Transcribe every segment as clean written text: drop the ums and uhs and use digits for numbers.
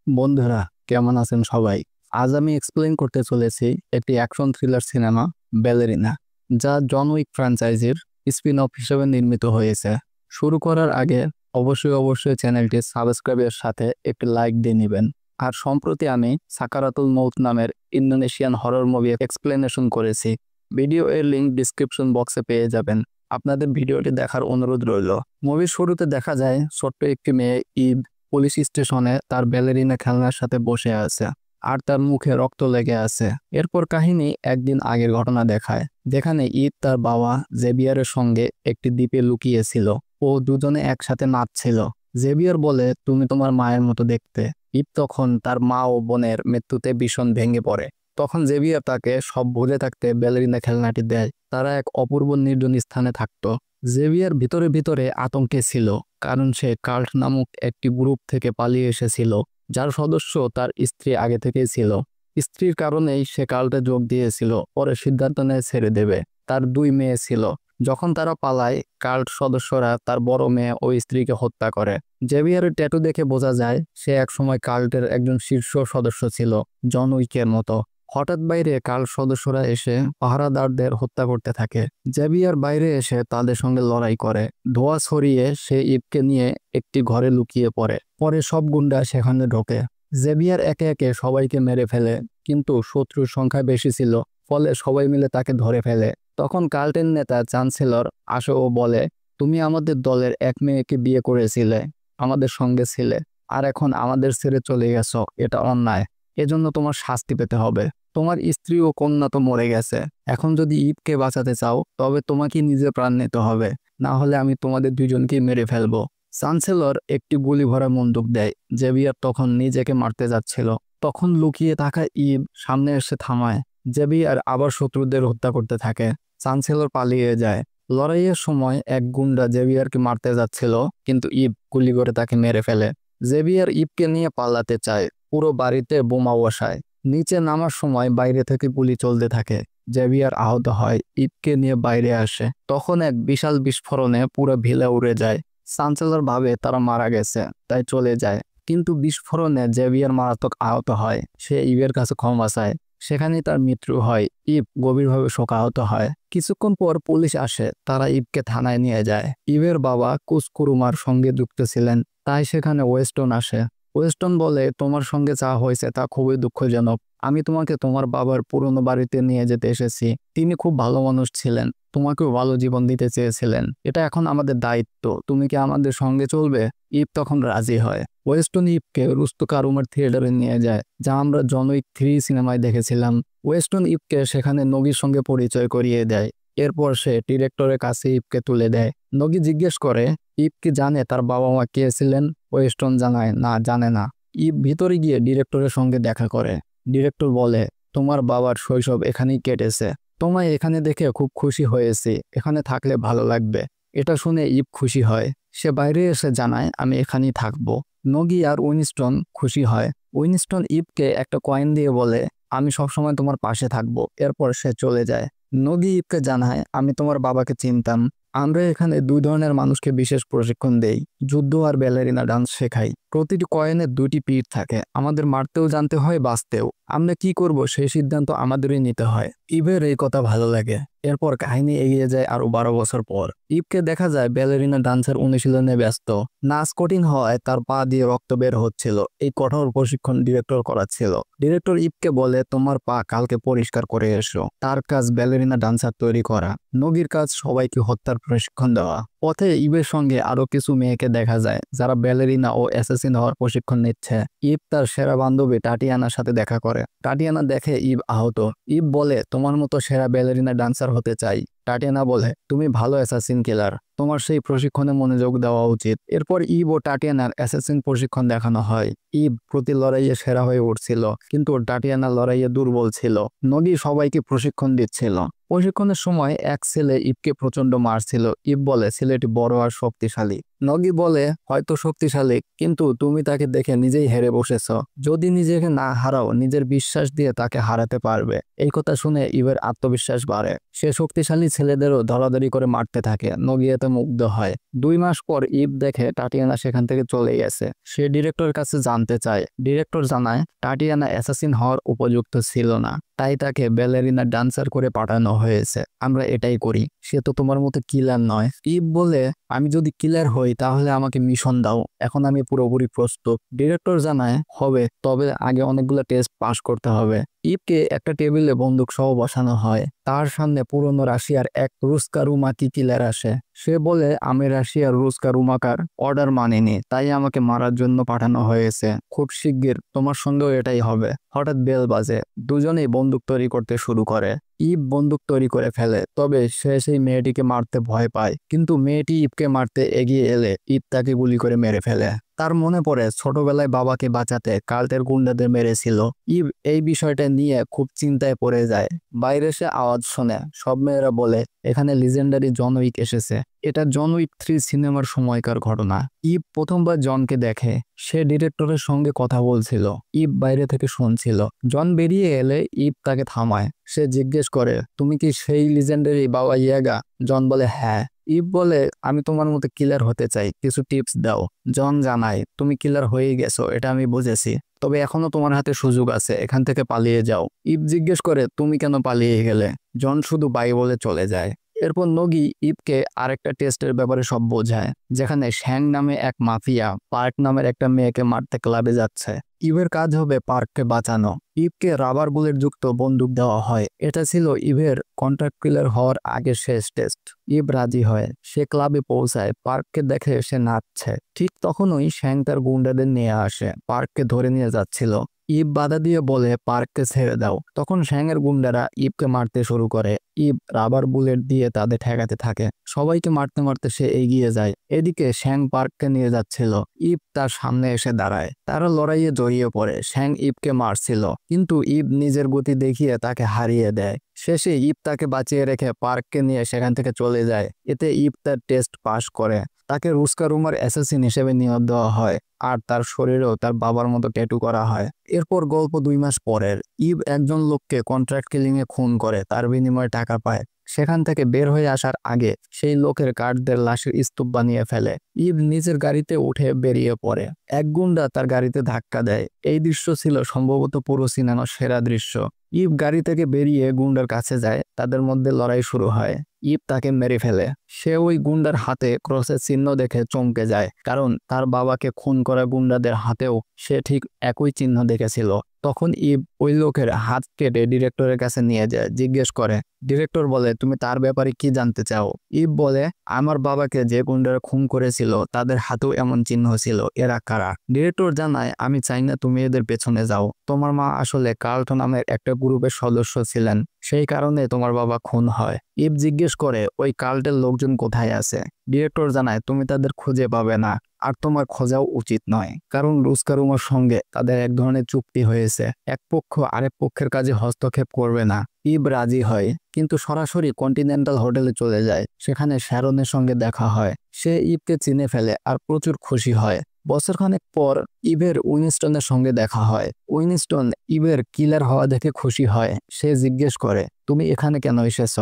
বন্ধুরা, কেমন আছেন সবাই? আজ আমি এক্সপ্লেইন করতে চলেছি একটি অ্যাকশন থ্রিলার সিনেমা ব্যালেরিনা, যা জন উইক ফ্র্যাঞ্চাইজির স্পিন অফ হিসেবে নির্মিত হয়েছে। শুরু করার আগে অবশ্যই চ্যানেলটি সাবস্ক্রাইবের সাথে একটি লাইক দিয়ে নেবেন। আর সম্প্রতি আমি সাকারাতুল মৌত নামের ইন্দোনেশিয়ান হরর মুভি এক্সপ্লেনেশন করেছি। ভিডিও এর লিঙ্ক ডিসক্রিপশন বক্সে পেয়ে যাবেন। আপনাদের ভিডিওটি দেখার অনুরোধ রইল। মুভির শুরুতে দেখা যায় ছোট্ট একটি মেয়ে ঈদ পুলিশ স্টেশনে তার ব্যালেরিনা খেলনার সাথে বসে আছে, আর তার মুখে রক্ত লেগে আছে। এরপর কাহিনী একদিন আগের ঘটনা দেখায়, যেখানে ঈদ তার বাবা জেভিয়ারের সঙ্গে একটি দ্বীপে লুকিয়েছিল। ও দুজনে একসাথে নাচছিল। জেভিয়ার বলে, তুমি তোমার মায়ের মতো দেখতে। ঈদ তখন তার মা ও বোনের মৃত্যুতে ভীষণ ভেঙে পড়ে। তখন জেভিয়ার তাকে সব ভুলে থাকতে ব্যালেরিনা খেলনাটি দেয়। তারা এক অপূর্ব নির্জন স্থানে থাকতো। জেভিয়ার ভিতরে ভিতরে আতঙ্কে ছিল, কারণ সে কাল্ট নামক একটি গ্রুপ থেকে পালিয়ে এসেছিল, যার সদস্য তার স্ত্রী আগে থেকেই ছিল। স্ত্রীর কারণেই সে কাল্টে যোগ দিয়েছিল। পরে সিদ্ধান্ত নেয় ছেড়ে দেবে। তার দুই মেয়ে ছিল। যখন তারা পালায়, কাল্ট সদস্যরা তার বড় মেয়ে ও স্ত্রীকে হত্যা করে। জেভিয়ারের ট্যাটু দেখে বোঝা যায় সে একসময় কাল্টের একজন শীর্ষ সদস্য ছিল, জন উইকের মতো। হঠাৎ বাইরে কাল্ট সদস্যরা এসে পাহারাদারদের হত্যা করতে থাকে। জেভিয়ার বাইরে এসে তাদের সঙ্গে লড়াই করে। ধোঁয়া ছড়িয়ে সে ঈদকে নিয়ে একটি ঘরে লুকিয়ে পড়ে। পরে সব গুন্ডা সেখানে ঢোকে। জেভিয়ার একে একে সবাইকে মেরে ফেলে, কিন্তু শত্রুর সংখ্যা বেশি ছিল, ফলে সবাই মিলে তাকে ধরে ফেলে। তখন কাল্টের নেতা চ্যান্সেলর আসে ও বলে, তুমি আমাদের দলের এক মেয়েকে বিয়ে করেছিলে, আমাদের সঙ্গে ছিলে, আর এখন আমাদের ছেড়ে চলে গেছো। এটা অন্যায়। এজন্য তোমার শাস্তি পেতে হবে। তোমার স্ত্রী ও কন্যা তো মরে গেছে। এখন যদি ঈদকে বাঁচাতে চাও, তবে তোমাকে নিজে প্রাণ নিতে হবে, না হলে আমি তোমাদের দুজনকে মেরে ফেলবো। চ্যান্সেলর একটি গুলি ভরা বন্দুক দেয়। জেভিয়ার তখন নিজেকে মারতে যাচ্ছিল। তখন লুকিয়ে থাকা ঈদ সামনে এসে থামায়। জেভিয়ার আবার শত্রুদের হত্যা করতে থাকে। চ্যান্সেলর পালিয়ে যায়। লড়াইয়ের সময় এক গুন্ডা জেভিয়ারকে মারতে যাচ্ছিল, কিন্তু ঈদ গুলি করে তাকে মেরে ফেলে। জেভিয়ার ঈদকে নিয়ে পালাতে চায়। পুরো বাড়িতে বোমা বসায়। নিচে নামার সময় বাইরে থেকে গুলি চলতে থাকে। জেভিয়ার আহত হয়। ঈদকে নিয়ে বাইরে আসে। তখন এক বিশাল বিস্ফোরণে পুরো ভিলা উড়ে যায়। চ্যান্সেলর ভাবে তারা মারা গেছে, তাই চলে যায়। কিন্তু বিস্ফোরণে জেভিয়ার মারাত্মক আহত হয়। সে ইভের কাছে ক্ষমা চায়। সেখানেই তার মৃত্যু হয়। ইভ গভীরভাবে শোকাহত হয়। কিছুক্ষণ পর পুলিশ আসে। তারা ইভকে থানায় নিয়ে যায়। ইভের বাবা কুসকুরুমার সঙ্গে যুক্ত ছিলেন, তাই সেখানে ওয়েস্টন আসে। ওয়েস্টন বলে, তোমার সঙ্গে যা হয়েছে তা খুবই দুঃখজনক। আমি তোমাকে তোমার বাবার পুরনো বাড়িতে নিয়ে যেতে এসেছি। তিনি খুব ভালো মানুষ ছিলেন, তোমাকেও ভালো জীবন দিতে চেয়েছিলেন। এটা এখন আমাদের দায়িত্ব। তুমি কি আমাদের সঙ্গে চলবে? ইভ তখন রাজি হয়। ওয়েস্টন ইভকে রুস্তকারুমার থিয়েটারে নিয়ে যায়, যা আমরা জন উইক 3 সিনেমায় দেখেছিলাম। ওয়েস্টন ইভকে সেখানে নগির সঙ্গে পরিচয় করিয়ে দেয়। এরপর সে ডিরেক্টরের কাছে ইভকে তুলে দেয়। নগি জিজ্ঞেস করে, ইভ কি জানে তার বাবা মা কে ছিলেন? ওয়েস্টন জানায়, না, জানে না। ইভ ভিতরে গিয়ে ডিরেক্টরের সঙ্গে দেখা করে। ডিরেক্টর বলে, তোমার বাবার শৈশব এখানেই কেটেছে। তোমায় এখানে দেখে খুব খুশি হয়েছি। এখানে থাকলে ভালো লাগবে। এটা শুনে ইভ খুশি হয়। সে বাইরে এসে জানায়, আমি এখানেই থাকবো। নগি আর উইনস্টন খুশি হয়। উইনস্টন ইভকে একটা কয়েন দিয়ে বলে, আমি সবসময় তোমার পাশে থাকবো। এরপর সে চলে যায়। নগি ইভকে জানায়, আমি তোমার বাবাকে চিনতাম। আমরা এখানে দুই ধরনের মানুষকে বিশেষ প্রশিক্ষণ দেই, যুদ্ধ আর ব্যালেরিনা ডান্স শেখাই। প্রতিটি কয়েনের দুটি পিঠ থাকে। আমাদের মারতেও জানতে হয়, বাঁচতেও। আমরা কি করব সেই সিদ্ধান্ত আমাদেরই নিতে হয়। ইভের এই কথা ভালো লাগে। এরপর কাহিনী এগিয়ে যায় আরো 12 বছর পর। ইভকে দেখা যায় ব্যালেরিনা ডান্সের অনুশীলনে ব্যস্ত। নাচ কঠিন হওয়ায় তার পা দিয়ে রক্ত বের হচ্ছিল। এই কঠোর প্রশিক্ষণ ডিরেক্টর করাচ্ছিল। ডিরেক্টর ইভকে বলে, তোমার পা কালকে পরিষ্কার করে এসো। তার কাজ ব্যালেরিনা ডান্সার তৈরি করা। নগির কাজ সবাইকে হত্যার প্রশিক্ষণ দেওয়া। পথে ইভের সঙ্গে আরো কিছু মেয়েকে দেখা যায়, যারা ব্যালেরিনা ও অ্যাসাসিন হওয়ার প্রশিক্ষণ নিচ্ছে। ইভ তার সেরা বান্ধবী টাটিয়ানার সাথে দেখা করে। টাটিয়ানা দেখে ইভ আহত। ইভ বলে, তোমার মতো সেরা ব্যালেরিনা ডান্সার হতে চাই। টাটিয়ানা বলে, তুমি ভালো অ্যাসাসিন কিলার, তোমার সেই প্রশিক্ষণে মনোযোগ দেওয়া উচিত। এরপর ইভ ও টাটিয়ানার অ্যাসাসিন প্রশিক্ষণ দেখানো হয়। ইভ প্রতি লড়াইয়ে সেরা হয়ে উঠছিল, কিন্তু টাটিয়ানা লড়াইয়ে দুর্বল ছিল। নগি সবাইকে প্রশিক্ষণ দিচ্ছিল। প্রশিক্ষণের সময় এক ছেলে ইভকে প্রচন্ড মারছিল। ইভ বলে, ছেলেটি বড় আর শক্তিশালী, নগি বলে হয়তো শক্তিশালী, কিন্তু তুমি তাকে দেখে নিজেই হেরে বসেছ। যদি নিজেকে না হারাও, নিজের বিশ্বাস দিয়ে তাকে হারাতে পারবে। এই কথা শুনে ইভের আত্মবিশ্বাস বাড়ে। সে শক্তিশালী ছেলেদেরও ধরাধরি করে মারতে থাকে। নগি এতে মুগ্ধ হয়। 2 মাস পর ইভ দেখে টাটিয়ানা সেখান থেকে চলে গেছে। সে ডিরেক্টরের কাছে জানতে চায়। ডিরেক্টর জানায় টাটিয়ানা অ্যাসাসিন হওয়ার উপযুক্ত ছিল না, তাই তাকে ব্যালেরিনা ডান্সার করে পাঠানো হয়েছে। আমরা এটাই করি, সে তো তোমার মতো কিলার নয়। ইভ বলে আমি যদি কিলার হই তাহলে আমাকে মিশন দাও, এখন আমি পুরোপুরি প্রস্তুত। ডিরেক্টর জানায় হবে, তবে আগে অনেকগুলো টেস্ট পাস করতে হবে। ইভকে একটা টেবিলে বন্দুক সহ বসানো হয়। তার সামনে পুরনো রাশিয়ার এক রুস্কা রুমাকি কিলার আসে। সে বলে আমি রাশিয়ার রুস্কা রুমাকার অর্ডার মানিনি, তাই আমাকে মারার জন্য পাঠানো হয়েছে। খুব শিগগির তোমার সঙ্গেও এটাই হবে। হঠাৎ বেল বাজে। দুজনেই বন্দুক তৈরি করতে শুরু করে। ইভ বন্দুক তৈরি করে ফেলে, তবে সে সেই মেয়েটিকে মারতে ভয় পায়। কিন্তু মেয়েটি ইভকে মারতে এগিয়ে এলে ইভ তাকে গুলি করে মেরে ফেলে। তার মনে পড়ে ছোটবেলায় বাবাকে বাঁচাতে কাল্টের গুন্ডাদের মেরেছিল। ইভ এই বিষয়টা নিয়ে খুব চিন্তায় পড়ে যায়। বাইরে সে আওয়াজ শোনে। সব মেয়েরা বলে এখানে লিজেন্ডারি জন উইক এসেছে। এটা জন উইক 3 সিনেমার সময়কার ঘটনা। ইভ প্রথমবার জনকে দেখে। সে ডিরেক্টরের সঙ্গে কথা বলছিল। ইভ বাইরে থেকে শুনছিল। জন বেরিয়ে এলে ইভ তাকে থামায়। সে জিজ্ঞেস করে তুমি কি সেই লিজেন্ডারি বাবা ইয়াগা? জন বলে হ্যাঁ। ইভ বলে আমি তোমার মতো কিলার হতে চাই, কিছু টিপস দাও। জন জানায় তুমি কিলার হয়ে গেছো, এটা আমি বুঝেছি, তবে এখনো তোমার হাতে সুযোগ আছে, এখান থেকে পালিয়ে যাও। ইভ জিজ্ঞেস করে তুমি কেন পালিয়ে গেলে? জন শুধু বাই বলে চলে যায়। এরপর নগি ইভকে আরেকটা টেস্টের ব্যাপারে সব বোঝায়, যেখানে শ্যাং নামে এক মাফিয়া পার্ক নামের একটা মেয়েকে মারতে ক্লাবে যাচ্ছে। ইভের কাজ হবে পার্ককে বাঁচানো। ইভকে রাবার বুলেট যুক্ত বন্দুক দেওয়া হয়। এটা ছিল ইভের কন্ট্রাক্ট কিলার হওয়ার আগের শেষ টেস্ট। ইভ রাজি হয়। সে ক্লাবে পৌঁছায়। পার্ককে দেখে সে নাচছে। ঠিক তখনই শ্যাং তার গুন্ডাদের নিয়ে আসে। পার্ককে ধরে নিয়ে যাচ্ছিল। ইভ বাধা দিয়ে বলে পার্ককে ছেড়ে দাও। তখন শ্যাংয়ের গুন্ডারা ইভকে মারতে শুরু করে। ইভ রাবার বুলেট দিয়ে তাদের ঠেকাতে থাকে। সবাইকে মারতে মারতে সে এগিয়ে যায়। এদিকে শ্যাং পার্ককে নিয়ে যাচ্ছিল। ইভ তার সামনে এসে দাঁড়ায়। তারা লড়াইয়ে জড়িয়ে পড়ে। শ্যাং ইভকে মারছিল, কিন্তু ইভ নিজের গতি দেখিয়ে তাকে হারিয়ে দেয়। শেষে ইভ তাকে বাঁচিয়ে রেখে পার্ককে নিয়ে সেখান থেকে চলে যায়। এতে ইভ তার টেস্ট পাস করে। তাকে রুস্কা রুমার অ্যাসাসিন হিসেবে নিয়োগ দেওয়া হয়, আর তার শরীরেও তার বাবার মতো ট্যাটু করা হয়। এরপর গল্প 2 মাস পরের। ইভ একজন লোককে কন্ট্রাক্ট কিলিং এ খুন করে, তার বিনিময়ে টাকা পায়। সেখান থেকে বের হয়ে আসার আগে সেই লোকের গার্ডদের লাশের স্তূপ বানিয়ে ফেলে। ইভ নিজের গাড়িতে উঠে বেরিয়ে পড়ে। এক গুন্ডা তার গাড়িতে ধাক্কা দেয়। এই দৃশ্য ছিল সম্ভবত পুরো সিনেমার সেরা দৃশ্য। ইভ গাড়ি থেকে বেরিয়ে গুন্ডার কাছে যায়। তাদের মধ্যে লড়াই শুরু হয়। ইভ তাকে মেরে ফেলে। সে ওই গুন্ডার হাতে ক্রসের চিহ্ন দেখে চমকে যায়, কারণ তার বাবাকে খুন করা গুন্ডাদের হাতেও সে ঠিক একই চিহ্ন দেখেছিল। তখন ইভ ওই লোকের হাত কেটে ডিরেক্টরের কাছে নিয়ে যায়। জিজ্ঞেস করে। ডিরেক্টর বলে তুমি তার ব্যাপারে কি জানতে চাও? ইভ বলে আমার বাবাকে যে গুন্ডারা খুন করেছিল তাদের হাতেও এমন চিহ্ন ছিল, এরা কারা? ডিরেক্টর জানায় আমি চাই না তুমি এদের পেছনে যাও। তোমার মা আসলে কার্লটন নামের একটা গ্রুপের সদস্য ছিলেন, সেই কারণে তোমার বাবা খুন হয়। ইভ জিজ্ঞেস করে ওই কাল্টের লোকজন কোথায় আছে? ডিরেক্টর জানায় তুমি তাদের খুঁজে পাবে না, আর তোমার খোঁজাও উচিত নয়, কারণ রুস্কা রুমার সঙ্গে তাদের এক ধরনের চুক্তি হয়েছে। এক পক্ষ আরেক পক্ষের কাজে হস্তক্ষেপ করবে না। ইভ রাজি হয়, কিন্তু সরাসরি কন্টিনেন্টাল হোটেলে চলে যায়। সেখানে শ্যারনের সঙ্গে দেখা হয়। সে ইভকে চিনে ফেলে আর প্রচুর খুশি হয়। বছরখানেক পর ইভের উইনস্টনের সঙ্গে দেখা হয়। উইনস্টন ইভের কিলার হওয়া দেখে খুশি হয়। সে জিজ্ঞেস করে তুমি এখানে কেন এসেছ?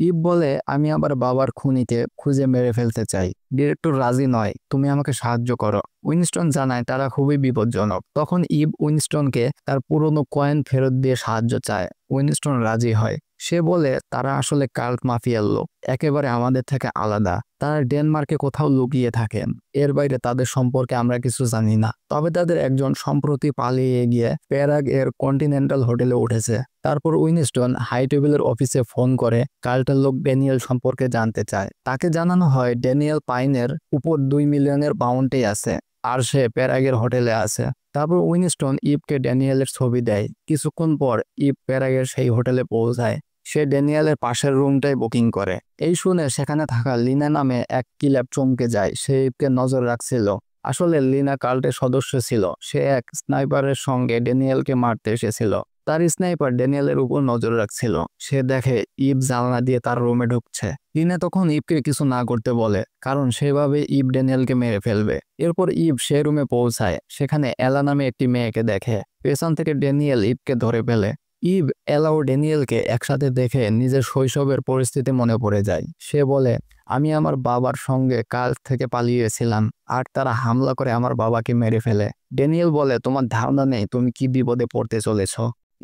ইভ বলে আমি আবার বাবার খুনিকে খুঁজে মেরে ফেলতে চাই। ডিরেক্টর রাজি নয়, তুমি আমাকে সাহায্য করো। উইনস্টন জানায় তারা খুবই বিপজ্জনক। তখন ইভ উইনস্টনকে তার পুরনো কয়েন ফেরত দিয়ে সাহায্য চায়। উইনস্টন রাজি হয়। সে বলে তারা আসলে কাল্ট মাফিয়ার লোক, একেবারে আমাদের থেকে আলাদা। তারা ডেনমার্কে কোথাও লুকিয়ে থাকেন। এর বাইরে তাদের সম্পর্কে আমরা কিছু জানি না। তবে তাদের একজন সম্প্রতি পালিয়ে গিয়ে প্যারাগ এর কন্টিনেন্টাল হোটেলে উঠেছে। তারপর উইনস্টন হাই টেবিলের অফিসে ফোন করে কাল্টের লোক ড্যানিয়েল সম্পর্কে জানতে চায়। তাকে জানানো হয় ড্যানিয়েল পাইনের উপর 2 মিলিয়নের বাউন্টি আছে, আর সে প্যারাগের হোটেলে আছে। তারপর উইনস্টন ইভকে ড্যানিয়েলের ছবি দেয়। কিছুক্ষণ পর ইভ প্যারাগের সেই হোটেলে পৌঁছায়। সে ড্যানিয়েলের পাশের রুমটাই বুকিং করে। এই শুনে সেখানে থাকা লিনা নামে এক কিলার চমকে যায়। সে ইভকে নজর রাখছিল। আসলে লিনা কাল্টের সদস্য ছিল। সে এক স্নাইপারের সঙ্গে ড্যানিয়েলকে মারতে এসেছিল। তার স্নাইপার ড্যানিয়েলের উপর নজর রাখছিল। সে দেখে ইভ জানলা দিয়ে তার রুমে ঢুকছে। লিনা তখন ইভকে কিছু না করতে বলে, কারণ সেভাবে ইভ ড্যানিয়েলকে মেরে ফেলবে। এরপর ইভ সে রুমে পৌঁছায়। সেখানে এলা নামে একটি মেয়েকে দেখে। পেছন থেকে ড্যানিয়েল ইভকে ধরে ফেলে। ইভ এলা ও ড্যানিয়েলকে একসাথে দেখে নিজের শৈশবের পরিস্থিতি মনে পড়ে যায়। সে বলে, আমি আমার বাবার সঙ্গে কাল থেকে পালিয়েছিলাম, আর তারা হামলা করে আমার বাবাকে মেরে ফেলে। ড্যানিয়েল বলে, তোমার ধারণা নেই তুমি কি বিপদে পড়তে চলেছ।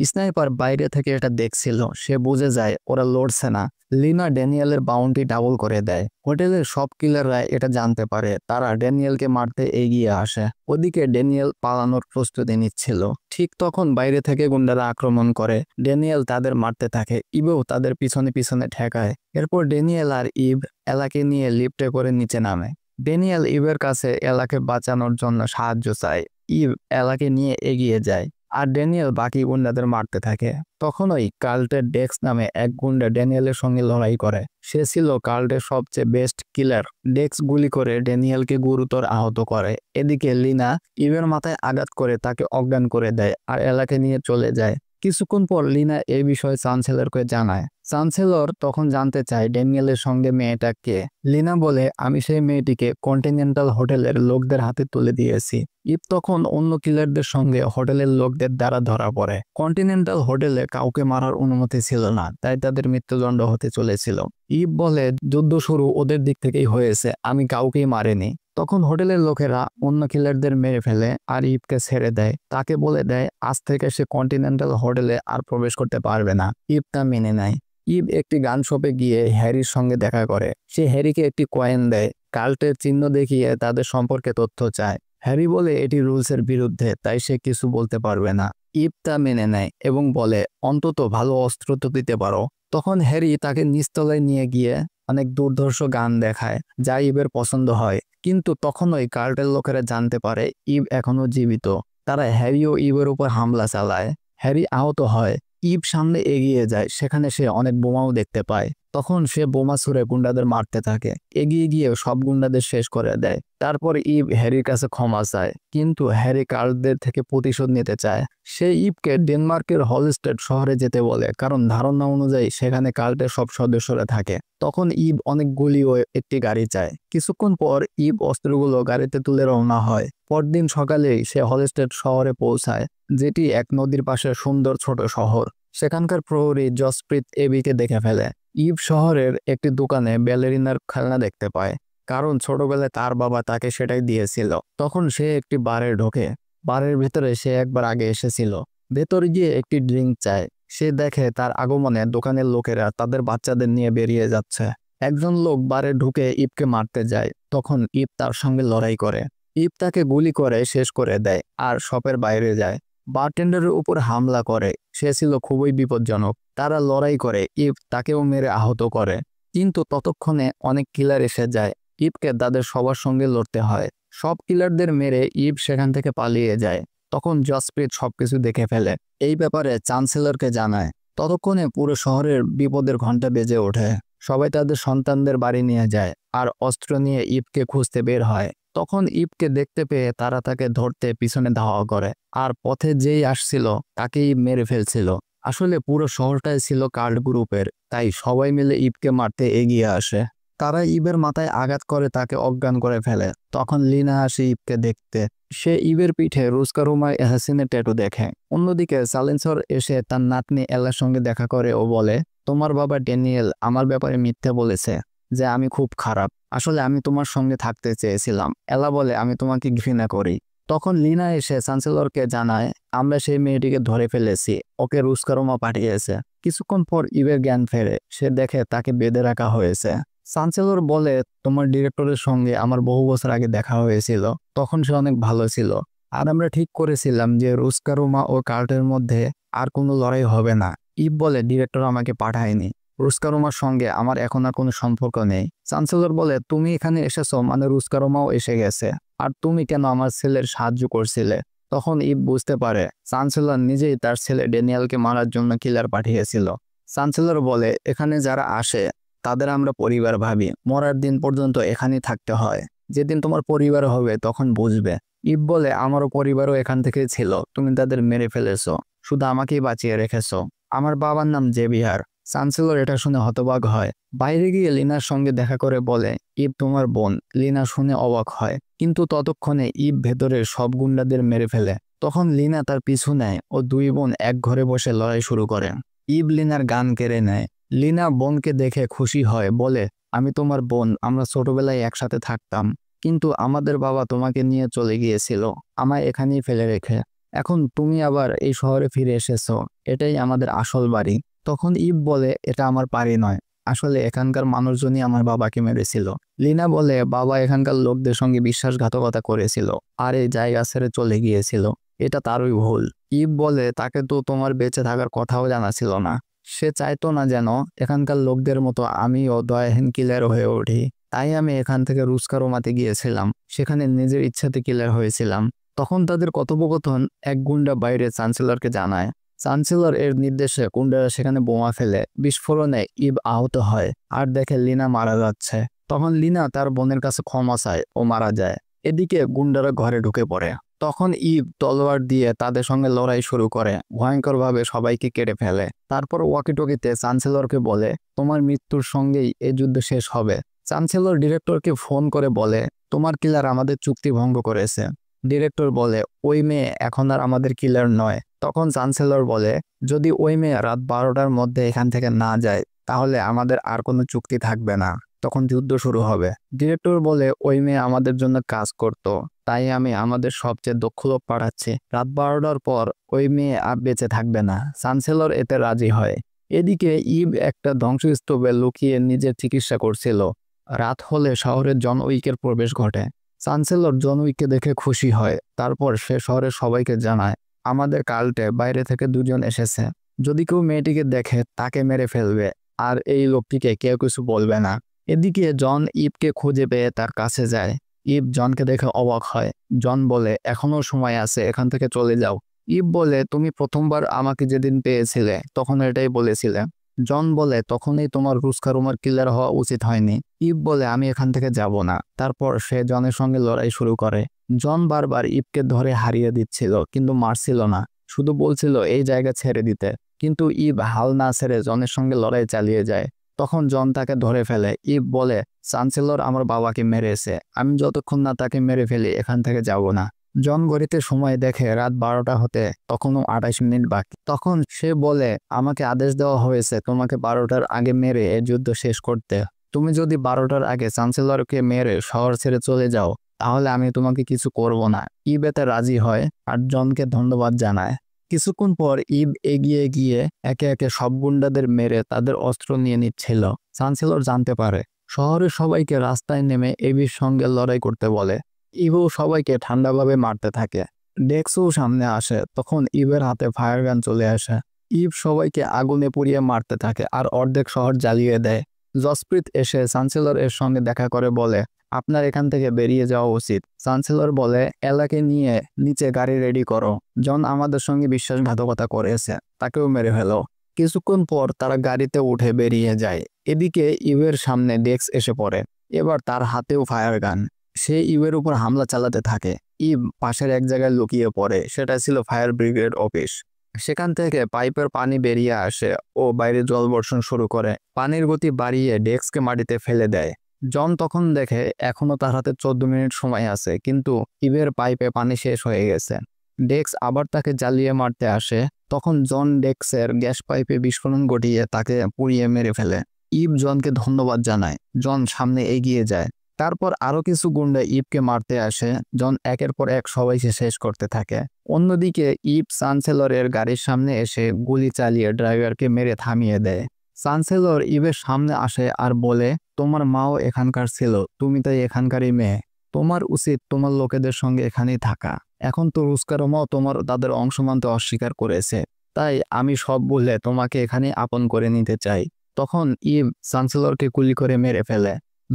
স্নাইপার বাইরে থেকে এটা দেখছিল। সে বুঝে যায় ওরা লড়ছে না। লিনা ড্যানিয়েলের বাউন্ডারি ডাবল করে দেয়। হোটেলের সব কিলাররা এটা জানতে পারে। তারা ড্যানিয়েলকে মারতে এগিয়ে আসে। ওদিকে ড্যানিয়েল পালানোর প্রস্তুতি নিচ্ছিল। ঠিক তখন বাইরে থেকে গুন্ডারা আক্রমণ করে। ড্যানিয়েল তাদের মারতে থাকে। ইভও তাদের পিছনে পিছনে ঠেকায়। এরপর ড্যানিয়েল আর ইভ এলাকে নিয়ে লিফটে করে নিচে নামে। ড্যানিয়েল ইভের কাছে এলাকে বাঁচানোর জন্য সাহায্য চায়। ইভ এলাকে নিয়ে এগিয়ে যায়, আর ড্যানিয়েল বাকি গুন্ডাদের মারতে থাকে। তখনই কার্লের ডেক্স নামে এক গুন্ডা ড্যানিয়েলের সঙ্গে লড়াই করে। সে ছিল কার্লের সবচেয়ে বেস্ট কিলার। ডেক্স গুলি করে ড্যানিয়েলকে গুরুতর আহত করে। এদিকে লিনা ইভের মাথায় আঘাত করে তাকে অজ্ঞান করে দেয়, আর এলাকে নিয়ে চলে যায়। কিছুক্ষণ পর লিনা এই বিষয়ে চ্যান্সেলরকে জানায়। চ্যান্সেলর তখন জানতে চায় ড্যানিয়েলের সঙ্গে মেয়েটা কে। লিনা বলে, আমি সেই মেয়েটিকে কন্টিনেন্টাল হোটেলের লোকদের হাতে তুলে দিয়েছি। ইভ তখন অন্য কিলারদের সঙ্গে হোটেলের লোকদের দ্বারা ধরা পড়ে। কন্টিনেন্টাল হোটেলে কাউকে মারার অনুমতি ছিল না, তাই তাদের মৃত্যুদণ্ড হতে চলেছিল। ইভ বলে, যুদ্ধ শুরু ওদের দিক থেকেই হয়েছে, আমি কাউকেই মারিনি। তখন হোটেলের লোকেরা অন্য কিলারদের মেরে ফেলে আর ইভকে ছেড়ে দেয়। তাকে বলে দেয় আজ থেকে সে কন্টিনেন্টাল হোটেলে আর প্রবেশ করতে পারবে না। ইভ তা মেনে নেয়। ইভ একটি গান শপে গিয়ে হ্যারির সঙ্গে দেখা করে। সে হ্যারিকে একটি কয়েন দেয়। কাল্টের চিহ্ন দেখিয়ে তাদের সম্পর্কে তথ্য চায়। হ্যারি বলে এটি রুলসের বিরুদ্ধে, তাই সে কিছু বলতে পারবে না। ইভ তা মেনে নেয় এবং বলে, অন্তত ভালো অস্ত্র তো দিতে পারো। তখন হ্যারি তাকে নিচতলায় নিয়ে গিয়ে অনেক দুর্ধর্ষ গান দেখায়, যা ইভের পছন্দ হয়। কিন্তু তখনই কার্টের লোকেরা জানতে পারে ইভ এখনো জীবিত। তারা হ্যারি ও ইভের উপর হামলা চালায়। হ্যারি আহত হয়। ইভ সামনে এগিয়ে যায়। সেখানে সে অনেক বোমাও দেখতে পায়। তখন সে বোমা ছুড়ে গুন্ডাদের মারতে থাকে। এগিয়ে গিয়ে সব গুন্ডাদের শেষ করে দেয়। তারপর ইভ হ্যারির কাছে ক্ষমা চায়, কিন্তু হ্যারি কার্লদের থেকে প্রতিশোধ নিতে চায়। সে ইভকে ডেনমার্কের হলস্টেড শহরে যেতে বলে, কারণ ধারণা অনুযায়ী সেখানে কার্লদের সব সদস্যরা থাকে। তখন ইভ অনেক গুলি ও একটি গাড়ি চায়। কিছুক্ষণ পর ইভ অস্ত্রগুলো গাড়িতে তুলে রওনা হয়। পরদিন সকালেই সে হলস্টেড শহরে পৌঁছায়, যেটি এক নদীর পাশে সুন্দর ছোট শহর। সেখানকার প্রহরী জসপ্রীত এবিকে দেখে ফেলে। ইভ শহরের একটি দোকানে ব্যালেরিনার খেলনা দেখতে পায়, কারণ ছোটবেলায় তার বাবা তাকে সেটাই দিয়েছিল। তখন সে একটি বারে ঢোকে। বারের ভেতরে সে একবার আগে এসেছিল। ভেতরে গিয়ে একটি ড্রিঙ্ক চায়। সে দেখে তার আগমনে দোকানের লোকেরা তাদের বাচ্চাদের নিয়ে বেরিয়ে যাচ্ছে। একজন লোক বারে ঢুকে ইভকে মারতে যায়। তখন ইভ তার সঙ্গে লড়াই করে। ইভ তাকে গুলি করে শেষ করে দেয় আর শপের বাইরে যায়। বারটেন্ডারের উপর হামলা করে। সে ছিল খুবই বিপজ্জনক। তারা লড়াই করে। ইভ তাকেও মেরে আহত করে। কিন্তু ততক্ষণে অনেক কিলার এসে যায়। ইভকে তাদের সবার সঙ্গে লড়তে হয়। সব কিলারদের মেরে ইভ সেখান থেকে পালিয়ে যায়। তখন জসপ্রীত সবকিছু দেখে ফেলে। এই ব্যাপারে চ্যান্সেলরকে জানায়। ততক্ষণে পুরো শহরের বিপদের ঘণ্টা বেজে ওঠে। সবাই তাদের সন্তানদের বাড়ি নিয়ে যায় আর অস্ত্র নিয়ে ইভকে খুঁজতে বের হয়। তখন ইভকে দেখতে পেয়ে তারা তাকে ধরতে পিছনে ধাওয়া করে, আর পথে যেই আসছিল তাকেই মেরে ফেলছিল। আসলে পুরো শহরটাই ছিল কার্ল গ্রুপের, তাই সবাই মিলে ইভকে মারতে এগিয়ে আসে। তারা ইভের মাথায় আঘাত করে তাকে অজ্ঞান করে ফেলে। তখন লিনা আসে ইভকে দেখতে। সে ইভের পিঠে রুস্কারুমায় অ্যাসাসিনের ট্যাটু দেখে। অন্যদিকে সাইলেন্সর এসে তার নাতনি এলার সঙ্গে দেখা করে ও বলে, তোমার বাবা ড্যানিয়েল আমার ব্যাপারে মিথ্যে বলেছে যে আমি খুব খারাপ। আসলে আমি তোমার সঙ্গে থাকতে চেয়েছিলাম। এলা বলে, আমি তোমাকে ঘৃণা করি। তখন লিনা এসে চ্যান্সেলরকে জানায়, আমরা সেই মেয়েটিকে ধরে ফেলেছি, ওকে রুস্কারুমা পাঠিয়েছে। কিছুক্ষণ পর ইভের জ্ঞান ফেরে। সে দেখে তাকে বেঁধে রাখা হয়েছে। চ্যান্সেলর বলে, তোমার ডিরেক্টরের সঙ্গে আমার বহু বছর আগে দেখা হয়েছিল, তখন সে অনেক ভালো ছিল। আর আমরা ঠিক করেছিলাম যে রুস্কারুমা ও কার্টের মধ্যে আর কোনো লড়াই হবে না। ইভ বলে, ডিরেক্টর আমাকে পাঠায়নি। রুস্কারুমার সঙ্গে আমার এখন আর কোনো সম্পর্ক নেই। চ্যান্সেলর বলে, তুমি এখানে এসেছো মানে রুস্কারুমাও এসে গেছে, আর তুমি কেন আমার ছেলের সাহায্য করছিলে? তখন ইভ বুঝতে পারে চ্যান্সেলর নিজেই তার ছেলে ড্যানিয়েলকে মারার জন্য কিলার পাঠিয়েছিল। চ্যান্সেলর বলে, এখানে যারা আসে তাদের আমরা পরিবার ভাবি। মরার দিন পর্যন্ত এখানেই থাকতে হয়। যেদিন তোমার পরিবার হবে তখন বুঝবে। ইভ বলে, আমারও পরিবারও এখান থেকে ছিল, তুমি তাদের মেরে ফেলেছো। শুধু আমাকেই বাঁচিয়ে রেখেছো। আমার বাবার নাম জেভিয়ার। চ্যান্সেলর এটা শুনে হতবাক হয়। বাইরে গিয়ে লিনার সঙ্গে দেখা করে বলে, ইভ তোমার বোন। লিনা শুনে অবাক হয়, কিন্তু ততক্ষণে ইভ ভেতরের সব গুন্ডাদের মেরে ফেলে। তখন লিনা তার পিছু নেয় ও দুই বোন এক ঘরে বসে লড়াই শুরু করে। ইভ লিনার গান কেড়ে নেয়। লিনা বোনকে দেখে খুশি হয়, বলে, আমি তোমার বোন, আমরা ছোটবেলায় একসাথে থাকতাম, কিন্তু আমাদের বাবা তোমাকে নিয়ে চলে গিয়েছিল, আমায় এখানেই ফেলে রেখে। এখন তুমি আবার এই শহরে ফিরে এসেছো, এটাই আমাদের আসল বাড়ি। তখন ইভ বলে, এটা আমার বাড়ি নয়, আসলে এখানকার মানুষজনই আমার বাবাকে মেরেছিল। লিনা বলে, বাবা এখানকার লোকদের সঙ্গে বিশ্বাসঘাতকতা করেছিল আর এই জায়গা ছেড়ে চলে গিয়েছিল, এটা তারই ভুল। ইভ বলে, তাকে তো তোমার বেঁচে থাকার কথাও জানা ছিল না। সে চাইতো না যেন এখানকার লোকদের মতো আমিও দয়াহীন কিলার হয়ে উঠি। তাই আমি এখান থেকে রুস্কারোমাতে গিয়েছিলাম, সেখানে নিজের ইচ্ছাতে কিলার হয়েছিলাম। তখন তাদের কথোপকথন এক গুন্ডা বাইরে চ্যান্সেলরকে জানায়। চ্যান্সেলর এর নির্দেশে গুন্ডারা সেখানে বোমা ফেলে। বিস্ফোরণে ইভ আহত হয় আর দেখে লিনা মারা যাচ্ছে। তখন লিনা তার বোনের কাছে ক্ষমা চায় ও মারা যায়। এদিকে গুন্ডারা ঘরে ঢুকে পড়ে। তখন ইভ তলোয়ার দিয়ে তাদের সঙ্গে লড়াই শুরু করে, ভয়ঙ্করভাবে সবাইকে কেটে ফেলে। তারপর ওয়াকিটকিতে চ্যান্সেলরকে বলে, তোমার মৃত্যুর সঙ্গেই এই যুদ্ধ শেষ হবে। চ্যান্সেলর ডিরেক্টরকে ফোন করে বলে, তোমার কিলার আমাদের চুক্তি ভঙ্গ করেছে। ডিরেক্টর বলে, ওই মেয়ে এখন আর আমাদের কিলার নয়। তখন চ্যান্সেলর বলে, যদি ওই মেয়ে রাত 12টার মধ্যে এখান থেকে না যায়, তাহলে আমাদের আর কোনো চুক্তি থাকবে না, তখন যুদ্ধ শুরু হবে। ডিরেক্টর বলে, ওই মেয়ে আমাদের জন্য কাজ করত, তাই আমি আমাদের সবচেয়ে দক্ষ লোক পাঠাচ্ছি। রাত 12টার পর ওই মেয়ে আর বেঁচে থাকবে না। চ্যান্সেলর এতে রাজি হয়। এদিকে ইভ একটা ধ্বংসস্তূপে লুকিয়ে নিজের চিকিৎসা করছিল। রাত হলে শহরের জন উইকের প্রবেশ ঘটে। চ্যান্সেলর জন উইককে দেখে খুশি হয়। তারপর সে শহরের সবাইকে জানায়, আমাদের কাল্টে বাইরে থেকে দুজন এসেছে, যদি কেউ মেয়েটিকে দেখে তাকে মেরে ফেলবে, আর এই লোকটিকে কেউ কিছু বলবে না। এদিকে জন ইভকে খুঁজে পেয়ে তার কাছে যায়। ইভ জনকে দেখে অবাক হয়। জন বলে, এখনো সময় আছে, এখান থেকে চলে যাও। ইভ বলে, তুমি প্রথমবার আমাকে যেদিন পেয়েছিলে তখন এটাই বলেছিলে। জন বলে, তখনই তোমার রুস্কারুমার কিলার হওয়া উচিত হয়নি। ইভ বলে, আমি এখান থেকে যাব না। তারপর সে জনের সঙ্গে লড়াই শুরু করে। জন বারবার ইভকে ধরে হারিয়ে দিচ্ছিল, কিন্তু মারছিল না, শুধু বলছিল এই জায়গা ছেড়ে দিতে। কিন্তু ইভ হাল না ছেড়ে জনের সঙ্গে লড়াই চালিয়ে যায়। তখন জন তাকে ধরে ফেলে। ইভ বলে, চ্যান্সেলর আমার বাবাকে মেরেছে, আমি যতক্ষণ না তাকে মেরে ফেলি এখান থেকে যাব না। জন ঘড়িতে সময় দেখে রাত 12টা হতে তখনও 28 মিনিট বাকি। তখন সে বলে, আমাকে আদেশ দেওয়া হয়েছে তোমাকে 12টার আগে মেরে এই যুদ্ধ শেষ করতে। তুমি যদি 12টার আগে চ্যান্সেলরকে মেরে শহর ছেড়ে চলে যাও, তাহলে আমি তোমাকে কিছু করব না। ইভ এতে রাজি হয় আর জনকে ধন্যবাদ জানায়। কিছুক্ষণ পর ইভ এগিয়ে গিয়ে একে একে সব গুন্ডাদের মেরে তাদের অস্ত্র নিয়ে নিচ্ছিল। চ্যান্সেলর জানতে পারে। শহরের সবাইকে রাস্তায় নেমে ইভির সঙ্গে লড়াই করতে বলে। ইভও সবাইকে ঠান্ডাভাবে মারতে থাকে। ডেক্সও সামনে আসে। তখন ইভের হাতে ফায়ার গান চলে আসে। ইভ সবাইকে আগুনে পুড়িয়ে মারতে থাকে আর অর্ধেক শহর জ্বালিয়ে দেয়। জসপ্রীত এসে চ্যান্সেলর এর সঙ্গে দেখা করে বলে, আপনার এখান থেকে বেরিয়ে যাওয়া উচিত। চ্যান্সেলর বলে, এলাকে নিয়ে নিচে গাড়ি রেডি করো, জন আমাদের সঙ্গে বিশ্বাসঘাতকতা করেছে, তাকেও মেরে ফেলো। কিছুক্ষণ পর তারা গাড়িতে উঠে বেরিয়ে যায়। এদিকে ইভের সামনে ডেক্স এসে পড়ে। এবার তার হাতেও ফায়ার গান। সে ইভের উপর হামলা চালাতে থাকে। ইভ পাশের এক জায়গায় লুকিয়ে পড়ে, সেটা ছিল ফায়ার ব্রিগেড অফিস। সেখান থেকে পাইপের পানি বেরিয়ে আসে ও বাইরে জল বর্ষণ শুরু করে। পানির গতি বাড়িয়ে ডেক্সকে মাটিতে ফেলে দেয়। জন তখন দেখে এখনো তার হাতে 14 মিনিট সময় আছে, কিন্তু ইভের পাইপে পানি শেষ হয়ে গেছে। ডেক্স আবার তাকে জ্বালিয়ে মারতে আসে। তখন জন ডেক্সের গ্যাস পাইপে বিস্ফোরণ ঘটিয়ে তাকে পুড়িয়ে মেরে ফেলে। ইভ জনকে ধন্যবাদ জানায়। জন সামনে এগিয়ে যায়। তারপর আরো কিছু গুন্ডা ইভকে মারতে আসে। জন একের পর এক সবাইকে শেষ করতে থাকে। অন্যদিকে ইভ চ্যান্সেলরের গাড়ির সামনে এসে গুলি চালিয়ে ড্রাইভারকে মেরে থামিয়ে দেয়। চ্যান্সেলর ইভের সামনে আসে আর বলে, তোমার মাও এখানকার ছিল, তুমি তাই এখানকারই মেয়ে, তোমার উচিত তোমার লোকেদের সঙ্গে এখানেই থাকা। এখন তো রুস্কারমাও তাদের অংশ মানতে অস্বীকার করেছে, তাই আমি সব বলে তোমাকে এখানে আপন করে নিতে চাই। তখন ইভ চ্যান্সেলরকে গুলি করে মেরে ফেলে।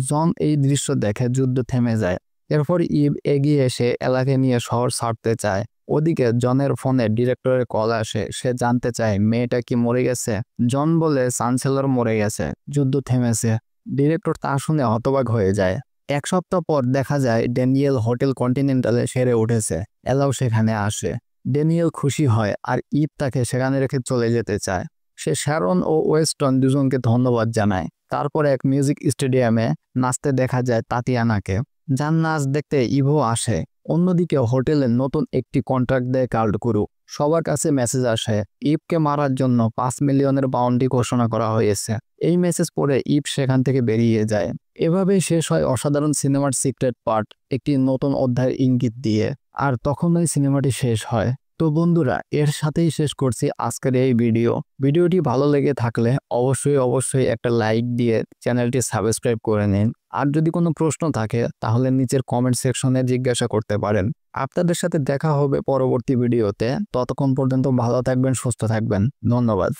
জন এই দৃশ্য দেখে যুদ্ধ থেমে যায়। এরপর ইভ এগিয়ে এসে এলাকা নিয়ে শহর ছাড়তে চায়। ওদিকে জনের ফোনে ডিরেক্টরের কল আসে। সে জানতে চায় মেয়েটা কি মরে গেছে। জন বলে চ্যান্সেলর মরে গেছে, যুদ্ধ থেমেছে। ডিরেক্টর তা শুনে হতবাক হয়ে যায়। এক সপ্তাহ পর দেখা যায় ড্যানিয়েল হোটেল কন্টিনেন্টালে সেরে উঠেছে। এলাও সেখানে আসে। ড্যানিয়েল খুশি হয় আর ইভ তাকে সেখানে রেখে চলে যেতে চায়। সে শ্যারন ও ওয়েস্টন দুজনকে ধন্যবাদ জানায়। তারপর এক মিউজিক স্টেডিয়ামে নাচতে দেখা যায় তাতিয়ানাকে, যার নাচ দেখতে ইভও আসে। অন্যদিকে হোটেলে নতুন একটি কন্ট্রাক্ট দেয় কার্ল গুরু। সবার কাছে মেসেজ আসে ইভকে মারার জন্য 5 মিলিয়নের বাউন্ডি ঘোষণা করা হয়েছে। এই মেসেজ পড়ে ইভ সেখান থেকে বেরিয়ে যায়। এভাবেই শেষ হয় অসাধারণ সিনেমার সিক্রেট পার্ট, একটি নতুন অধ্যায়ের ইঙ্গিত দিয়ে। আর তখনই সিনেমাটি শেষ হয়। তো বন্ধুরা, এর সাথেই শেষ করছি আজকের এই ভিডিওটি ভালো লেগে থাকলে অবশ্যই একটা লাইক দিয়ে চ্যানেলটি সাবস্ক্রাইব করে নিন। আর যদি কোনো প্রশ্ন থাকে তাহলে নিচের কমেন্ট সেকশনে জিজ্ঞাসা করতে পারেন। আপনাদের সাথে দেখা হবে পরবর্তী ভিডিওতে। ততক্ষণ পর্যন্ত ভালো থাকবেন, সুস্থ থাকবেন। ধন্যবাদ।